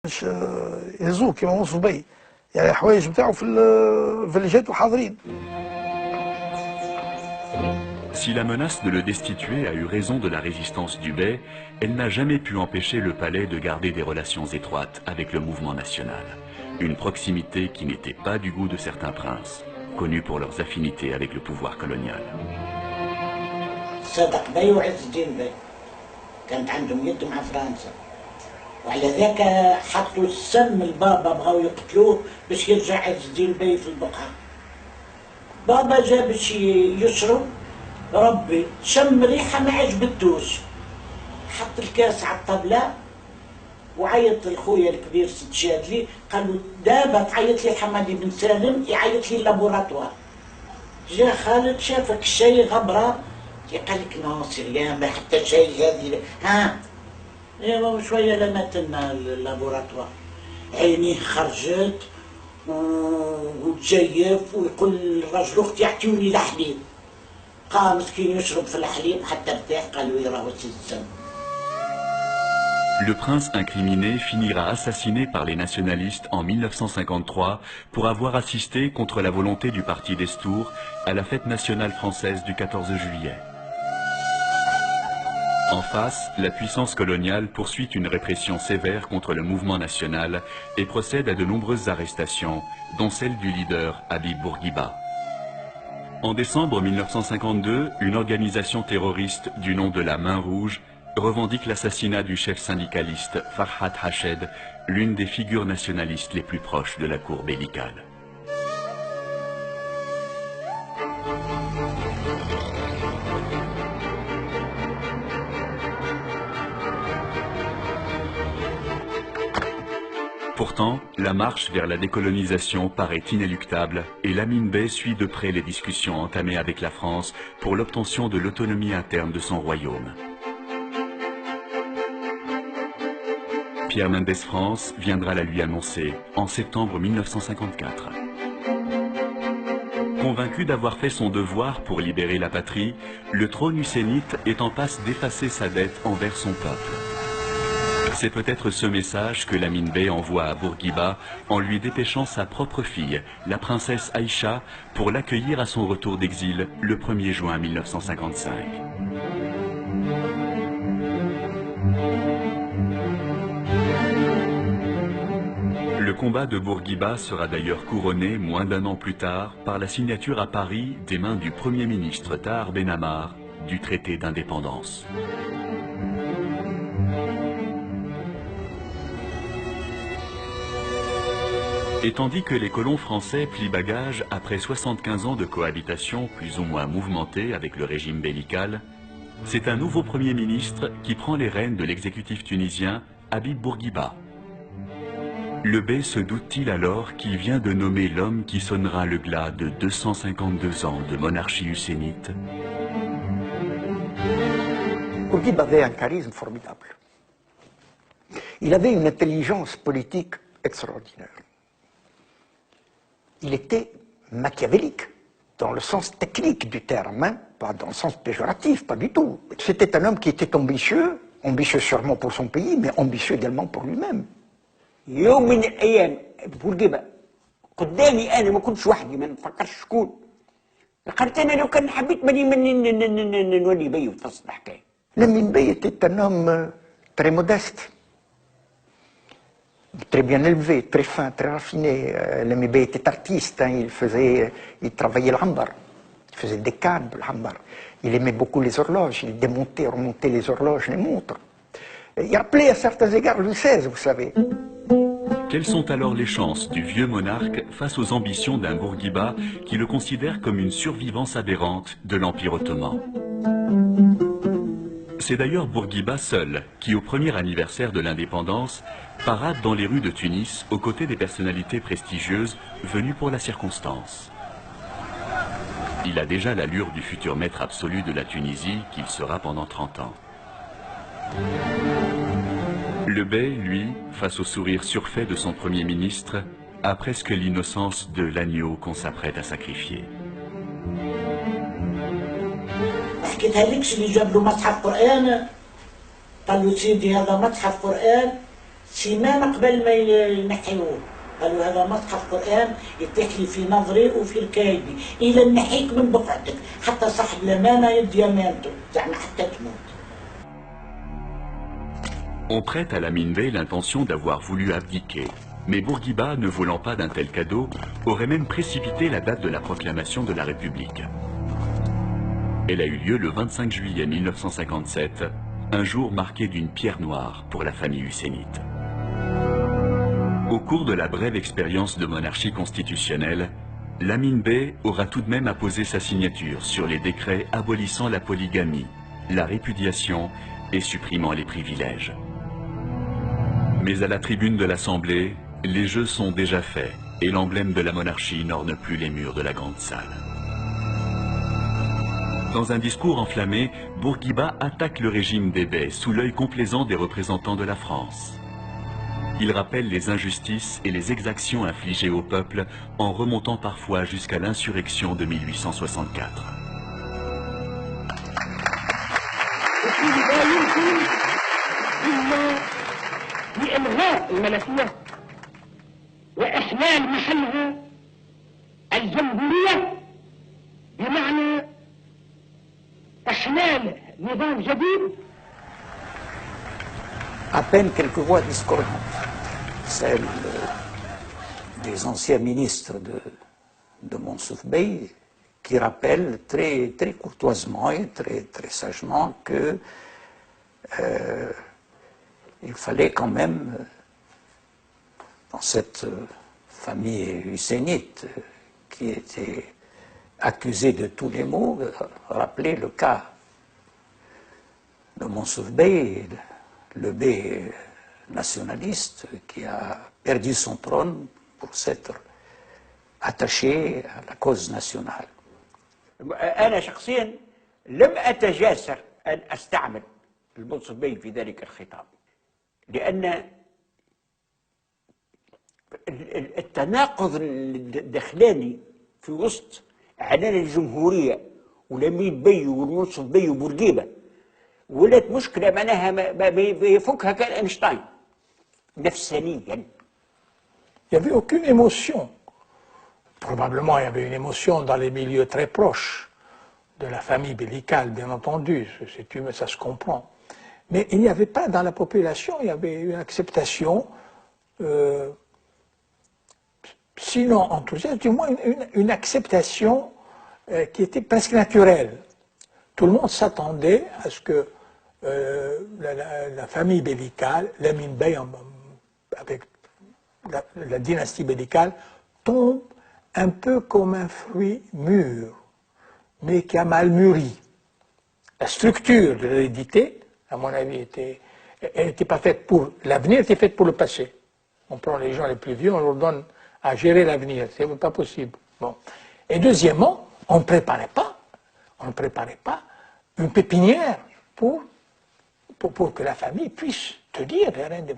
باش يهزوه كيما وصفوا بي، يعني الحوايج نتاعو في الجهات وحاضرين. Si la menace de le destituer a eu raison de la résistance du Bey, elle n'a jamais pu empêcher le palais de garder des relations étroites avec le mouvement national. Une proximité qui n'était pas du goût de certains princes, connus pour leurs affinités avec le pouvoir colonial. صدق بي وعز الدين بي كانت عندهم يد مع فرنسا، وعلى ذاك حطوا السم البابا بغاو يقتلوه باش يرجع عز الدين بي في البقعة. بابا جا باش يشرب، ربي شم ريحة ما عجبتوش، حط الكاس على الطبلة وعيط لخويا الكبير سيد شادلي، قال له دابا تعيط لي حمادي بن سالم يعيط لي اللابوراتوار. جا خالد شافك الشاي غبرة، قال لك ناصر يا ما حتى شيء هذه ها ايوا شويه لمات لنا اللابوراتوار، عينيه خرجت وتجيف ويقول للراجل اختي اعطيوني الحليب، قام مسكين يشرب في الحليب حتى ارتاح، قالوا يراهو السم. Le prince incriminé finira assassiné par les nationalistes en 1953 pour avoir assisté contre la volonté du parti d'Estour à la fête nationale française du 14 juillet. En face, la puissance coloniale poursuit une répression sévère contre le mouvement national et procède à de nombreuses arrestations, dont celle du leader Habib Bourguiba. En décembre 1952, une organisation terroriste du nom de la Main Rouge revendique l'assassinat du chef syndicaliste Farhat Hached, l'une des figures nationalistes les plus proches de la cour bellicale. Pourtant, la marche vers la décolonisation paraît inéluctable et Lamine Bey suit de près les discussions entamées avec la France pour l'obtention de l'autonomie interne de son royaume. Pierre Mendès France viendra la lui annoncer en septembre 1954. Convaincu d'avoir fait son devoir pour libérer la patrie, le trône husseinite est en passe d'effacer sa dette envers son peuple. C'est peut-être ce message que Lamine Bey envoie à Bourguiba en lui dépêchant sa propre fille, la princesse Aïcha, pour l'accueillir à son retour d'exil le 1er juin 1955. Le combat de Bourguiba sera d'ailleurs couronné moins d'un an plus tard par la signature à Paris des mains du Premier ministre Tahar Ben Ammar du traité d'indépendance. Et tandis que les colons français plient bagages après 75 ans de cohabitation plus ou moins mouvementée avec le régime bellical, c'est un nouveau Premier ministre qui prend les rênes de l'exécutif tunisien, Habib Bourguiba. Le Bey se doute-t-il alors qu'il vient de nommer l'homme qui sonnera le glas de 252 ans de monarchie husseinite? Bourguiba avait un charisme formidable. Il avait une intelligence politique extraordinaire. Il était machiavélique, dans le sens technique du terme, hein, pas dans le sens péjoratif, pas du tout. C'était un homme qui était ambitieux, ambitieux sûrement pour son pays, mais ambitieux également pour lui-même. يوم من الايام بورقيبه قدامي انا ما كنتش وحدي، ما نفكرش شكون. قلت انا لو كان حبيت ماني نولي بي في وسط الحكايه. Lamine Bey était un homme très modeste, très bien élevé, très fin, très raffiné. Lamine Bey était artiste, hein, il travaillait l'ambar, il faisait des cannes de l'ambar. Il aimait beaucoup les horloges, il démontait, remontait les horloges, les montres. Il rappelait à certains égards Louis XVI, vous savez. Quelles sont alors les chances du vieux monarque face aux ambitions d'un Bourguiba qui le considère comme une survivance aberrante de l'Empire ottoman? C'est d'ailleurs Bourguiba seul qui, au premier anniversaire de l'indépendance, parade dans les rues de Tunis aux côtés des personnalités prestigieuses venues pour la circonstance. Il a déjà l'allure du futur maître absolu de la Tunisie qu'il sera pendant 30 ans. Le Bey, lui, face au sourire surfait de son Premier ministre, a presque l'innocence de l'agneau qu'on s'apprête à sacrifier. حكيتها لكش اللي جاب له مصحف قرآن، قال له سيدي هذا مصحف قرآن سيمانة قبل ما ينحيوه قالوا هذا مصحف قرآن يتحلي في نظري وفي ركايبي إلى نحيك من بقعتك حتى صاحب الأمانة يدي أمانته زعما حتى تموت. On prête à Lamine Bey l'intention d'avoir voulu abdiquer, mais Bourguiba, ne voulant pas d'un tel cadeau, aurait même précipité la date de la proclamation de la République. Elle a eu lieu le 25 juillet 1957, un jour marqué d'une pierre noire pour la famille husseinite. Au cours de la brève expérience de monarchie constitutionnelle, Lamine Bey aura tout de même apposé sa signature sur les décrets abolissant la polygamie, la répudiation et supprimant les privilèges. Mais à la tribune de l'Assemblée, les jeux sont déjà faits et l'emblème de la monarchie n'orne plus les murs de la grande salle. Dans un discours enflammé, Bourguiba attaque le régime des Bey sous l'œil complaisant des représentants de la France. Il rappelle les injustices et les exactions infligées au peuple en remontant parfois jusqu'à l'insurrection de 1864. بإلغاء الملكية وإحلال محلها الجمهورية بمعنى إحلال نظام جديد. À peine quelques voix discordantes, celles des anciens ministres de Mansouf Bey, qui rappellent très, très courtoisement et très, très sagement que il fallait quand même, dans cette famille husseinite qui était accusée de tous les maux, rappeler le cas de Mansouf Bey, le Bey nationaliste qui a perdu son trône pour s'être attaché à la cause nationale. أنا شخصيا لم أتجاسر أن أستعمل المنصف بي في ذلك الخطاب، لأن التناقض الداخلاني في وسط إعلان الجمهورية ولمين بي والمنصف بي وبورقيبة ولات مشكلة معناها ما يفكها كان أينشتاين نفسانيا. Il n'y avait aucune émotion. Probablement, il y avait une émotion dans les milieux très proches de la famille bellicale, bien entendu, ça se comprend. Mais il n'y avait pas dans la population, il y avait une acceptation, sinon enthousiaste, du moins une acceptation qui était presque naturelle. Tout le monde s'attendait à ce que la famille bellicale, Lamine Bey, avec la dynastie bellicale, tombe un peu comme un fruit mûr, mais qui a mal mûri. La structure de l'hérédité, à mon avis, elle n'était pas faite pour l'avenir, elle était faite pour le passé. On prend les gens les plus vieux, on leur donne à gérer l'avenir, c'est pas possible. Bon. Et deuxièmement, on ne préparait pas une pépinière pour que la famille puisse te dire,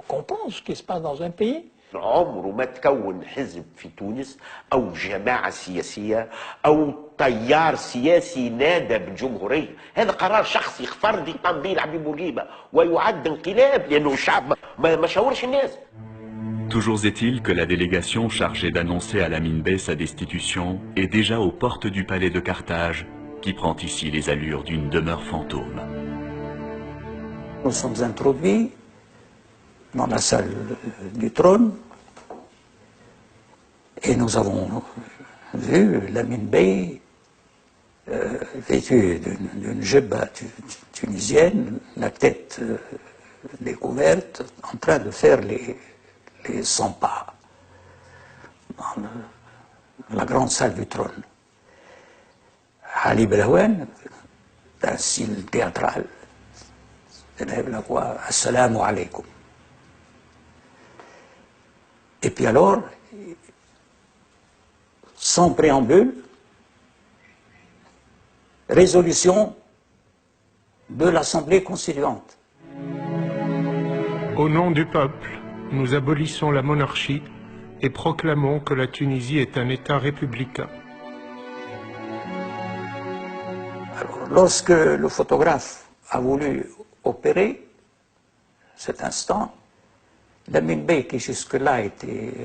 comprendre ce qui se passe dans un pays. عمره ما تكون حزب في تونس أو جماعة سياسية أو تيار سياسي نادى بالجمهورية. هذا قرار شخصي فردي قام به العبد بورقيبة ويعد انقلاب لأنه الشعب ما شاورش الناس. Toujours est-il que la délégation chargée d'annoncer à Lamine Bey sa destitution est déjà aux portes du palais de Carthage, qui prend ici les allures d'une demeure fantôme. Nous sommes introduits dans la salle du trône et nous avons vu Lamine Bey vêtu d'une jebba tunisienne, la tête découverte, en train de faire les 100 pas dans la grande salle du trône. Ali Belhaouen, d'un style théâtral, élève la voix « Assalamu alaikum ». Et puis alors, sans préambule, résolution de l'Assemblée constituante. Au nom du peuple, nous abolissons la monarchie et proclamons que la Tunisie est un État républicain. Alors, lorsque le photographe a voulu opérer cet instant, Lamine Bey, qui jusque-là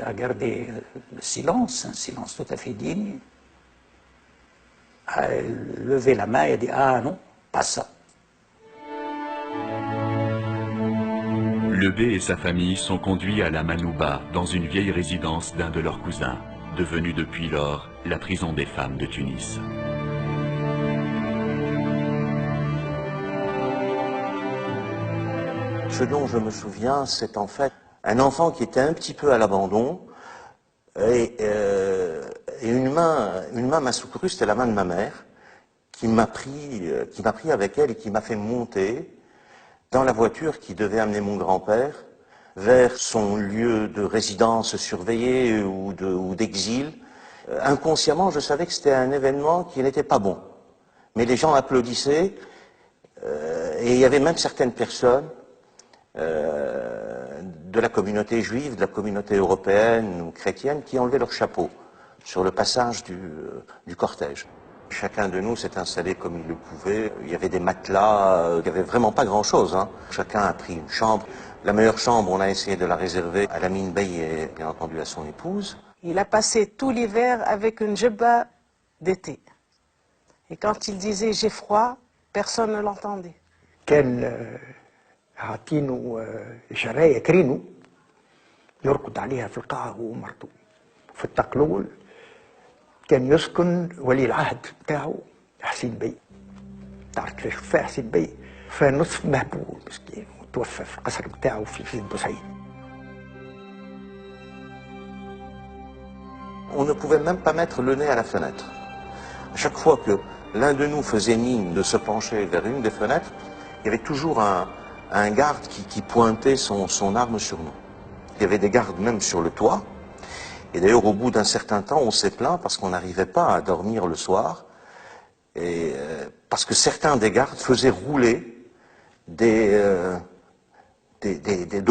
a gardé le silence, un silence tout à fait digne, a levé la main et a dit « Ah non, pas ça ». Le Bey et sa famille sont conduits à la Manouba, dans une vieille résidence d'un de leurs cousins, devenue depuis lors la prison des femmes de Tunis. Ce dont je me souviens, c'est en fait un enfant qui était un petit peu à l'abandon et une main m'a secouru, c'était la main de ma mère, qui m'a pris avec elle et qui m'a fait monter dans la voiture qui devait amener mon grand-père vers son lieu de résidence surveillée ou d'exil. Inconsciemment, je savais que c'était un événement qui n'était pas bon. Mais les gens applaudissaient et il y avait même certaines personnes de la communauté juive, de la communauté européenne ou chrétienne qui enlevaient leur chapeau sur le passage du cortège. Chacun de nous s'est installé comme il le pouvait. Il y avait des matelas, il n'y avait vraiment pas grand-chose. Hein. Chacun a pris une chambre. La meilleure chambre, on a essayé de la réserver à Lamine Bey et bien entendu à son épouse. Il a passé tout l'hiver avec une djebba d'été. Et quand il disait « j'ai froid », personne ne l'entendait. كان عاطينه شرايه كرينو يرقد عليها في القاعه هو ومرته. في التقلول كان يسكن ولي العهد بتاعه حسين بي. تعرف كيفاش وفى حسين بي؟ فنصف مهبول مسكين وتوفى في القصر بتاعه في سيد بوسعيد. On ne pouvait même pas mettre le nez à la fenêtre. À chaque fois que l'un de nous faisait mine de se pencher vers une des fenêtres, il y avait toujours un garde qui pointait son arme sur nous. Il y avait des gardes même sur le toit. Et d'ailleurs, au bout d'un certain temps, on s'est plaint parce qu'on n'arrivait pas à dormir le soir. Et parce que certains des gardes faisaient rouler de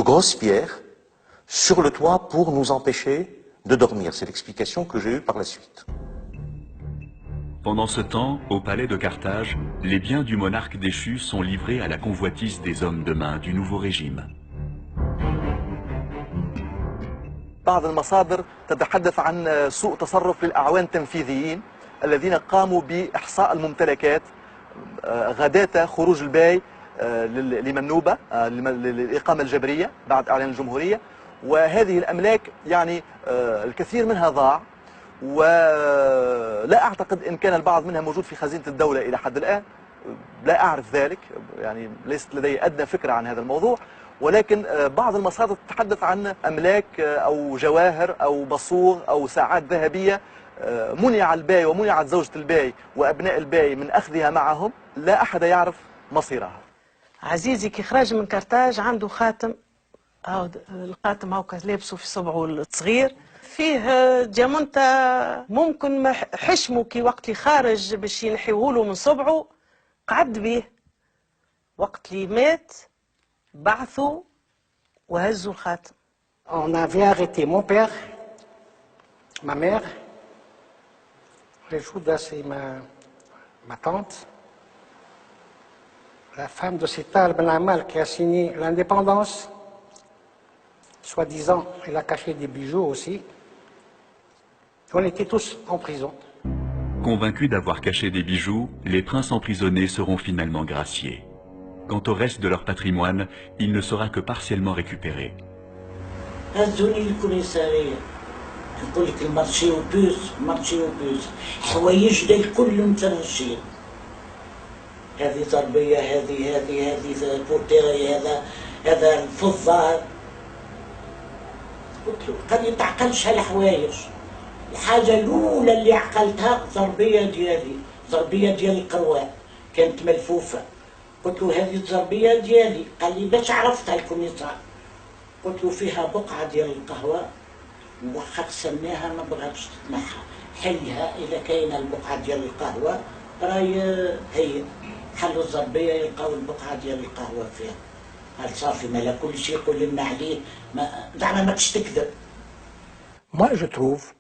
grosses pierres sur le toit pour nous empêcher de dormir. C'est l'explication que j'ai eue par la suite. Pendant ce temps, au palais de Carthage, les biens du monarque déchu sont livrés à la convoitise des hommes de main du nouveau régime. بعض المصادر تتحدث عن سوء تصرف للأعوان التنفيذيين الذين قاموا بإحصاء الممتلكات غداة خروج الباي لمنوبة للإقامة الجبرية بعد إعلان الجمهورية. وهذه الأملاك يعني الكثير منها ضاع ولا أعتقد إن كان البعض منها موجود في خزينة الدولة إلى حد الآن. لا أعرف ذلك، يعني ليست لدي أدنى فكرة عن هذا الموضوع، ولكن بعض المصادر تتحدث عن أملاك أو جواهر أو بصور أو ساعات ذهبية منع الباي ومنعت زوجة الباي وأبناء الباي من أخذها معهم، لا أحد يعرف مصيرها. عزيزي كي خرج من كرتاج عنده خاتم، الخاتم هاكا لابسه في صبعه الصغير، فيه ديامونتا ممكن حشمه كي وقت اللي خارج باش ينحيوهوله من صبعه قعد به. وقت اللي مات بعثوا وهزوا الخاتم. On avait arrêté mon père, ma mère, Rejouda c'est ma tante, la femme de Sital Ben Amal qui a signé l'indépendance. Soi-disant, elle a caché des bijoux aussi. On était tous en prison. Convaincus d'avoir caché des bijoux, les princes emprisonnés seront finalement graciés. Quant au reste de leur patrimoine, il ne sera que partiellement récupéré. هزوني الكوميسارية يقول لك المارشي وبوس حوايج دي كلهم مترشين. هذه ضربية، هذه بورتيري، هذا الفضة. قلت له قال لي تعقلش هالحوايج. الحاجة الأولى اللي عقلتها ضربية ديال القروان كانت ملفوفة. قلت له هذه الضربية ديالي. قال لي باش عرفتها الكوميسار؟ قلت له فيها بقعة ديال القهوة وخا قسمناها ما بغاتش تتنحى، حلها إذا كاينة البقعة ديال القهوة راهي هي حلوا الزربية يلقاو البقعة ديال القهوة فيها. هل صافي مالا كل شيء يقول لنا عليه زعما ما تكذب. Moi je trouve